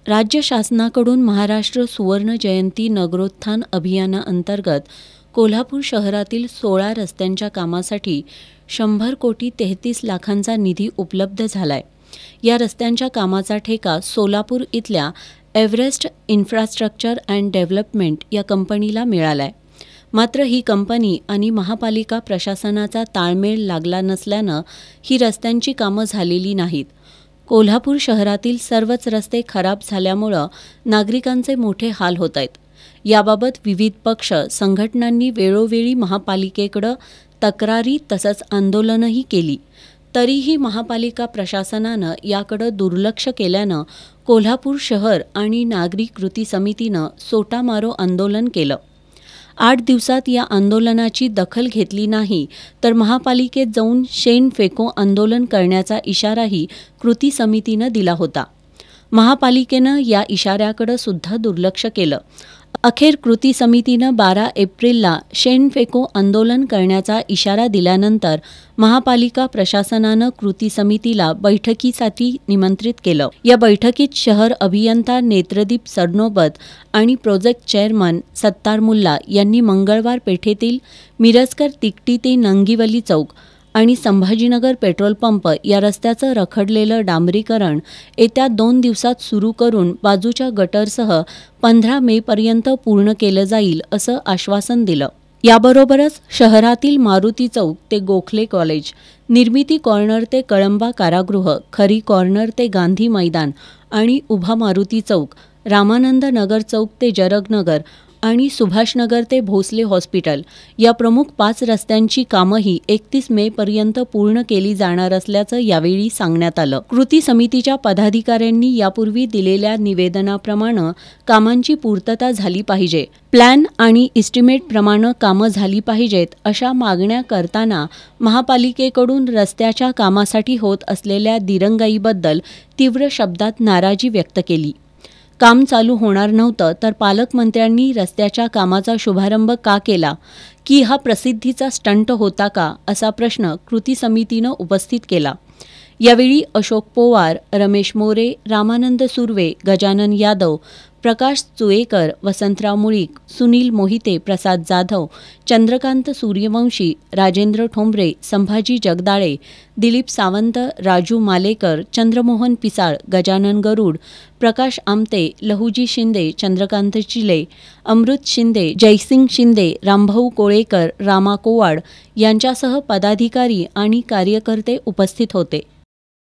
राज्य शासनाकडून महाराष्ट्र सुवर्ण जयंती नगरोत्थान अभियानाअंतर्गत कोल्हापूर शहरातील 16 रस्त्यांच्या कामासाठी 100 कोटी 33 लाखांचा निधी उपलब्ध झालाय। या रस्त्यांच्या कामाचा ठेका सोलापूर इथल्या एव्हरेस्ट इन्फ्रास्ट्रक्चर अँड डेव्हलपमेंट या कंपनीला मिळालाय। मात्र ही कंपनी आणि महापालिका प्रशासनाचा ताळमेळ लागला नसल्यानं ही रस्त्यांची कामं झालेली नाहीत। कोल्हापूर शहरातील सर्वच रस्ते खराब झाल्यामुळे नागरिकांचे मोठे हाल होत आहेत। याबाबत विविध पक्ष संघटनांनी वेळोवेळी महापालिकेकडे तक्रारी तसंच आंदोलनही केली, तरीही महापालिका प्रशासनानं याकडे दुर्लक्ष केल्यानं कोल्हापूर शहर आणि नागरी कृती समितीनं सोटामारो आंदोलन केलं। 8 दिवसात या आंदोलनाची दखल घेतली नाही तर महापालिकेत जाऊन शेण फेको आंदोलन करण्याचा इशाराही कृती समितीनं दिला होता। महापालिकेनं या इशाऱ्याकडे सुद्धा दुर्लक्ष केलं। अखेर कृती समितीनं 12 एप्रिलला शेण फेको आंदोलन करण्याचा इशारा दिल्यानंतर महापालिका प्रशासनानं कृती समितीला बैठकीसाठी निमंत्रित केलं। या बैठकीत शहर अभियंता नेत्रदीप सरनोबत आणि प्रोजेक्ट चेअरमन सत्तार मुल्ला यांनी मंगळवार पेठेतील मिरजकर तिकटी ते नंगीवली चौक आणि संभाजीनगर पेट्रोल पंप या रस्त्याचं रखडलेलं डांबरीकरण येत्या 2 दिवसात सुरू करून बाजूच्या गटरसह 15 मेपर्यंत पूर्ण केलं जाईल असं आश्वासन दिलं। याबरोबरच शहरातील मारुती चौक ते गोखले कॉलेज, निर्मिती कॉर्नर ते कळंबा कारागृह, खरी कॉर्नर ते गांधी मैदान आणि उभा मारुती चौक, रामानंद नगर चौक ते जरगनगर आणि सुभाषनगर ते भोसले हॉस्पिटल या प्रमुख 5 रस्त्यांची कामंही 31 मेपर्यंत पूर्ण केली जाणार असल्याचं यावेळी सांगण्यात आलं। कृती समितीच्या पदाधिकाऱ्यांनी यापूर्वी दिलेल्या निवेदनाप्रमाणे कामांची पूर्तता झाली पाहिजे, प्लॅन आणि इस्टिमेटप्रमाणे कामं झाली पाहिजेत अशा मागण्या करताना महापालिकेकडून रस्त्याच्या कामासाठी होत असलेल्या दिरंगाईबद्दल तीव्र शब्दात नाराजी व्यक्त केली। काम चालू होणार नव्हतं तर पालकमंत्र्यांनी रस्त्याच्या कामाचा शुभारंभ का केला, की हा प्रसिद्धीचा स्टंट होता का, असा प्रश्न कृती समितीनं उपस्थित केला। यावेळी अशोक पोवार, रमेश मोरे, रामानंद सुर्वे, गजानन यादव, प्रकाश चुएकर, वसंतराव मुळीक, सुनील मोहिते, प्रसाद जाधव, चंद्रकांत सूर्यवंशी, राजेंद्र ठोंबरे, संभाजी जगदाळे, दिलीप सावंत, राजू मालेकर, चंद्रमोहन पिसाळ, गजानन गरुड, प्रकाश आमते, लहुजी शिंदे, चंद्रकांत चिले, अमृत शिंदे, जयसिंग शिंदे, रामभाऊ कोळेकर, रामा कोवाड यांच्यासह पदाधिकारी आणि कार्यकर्ते उपस्थित होते।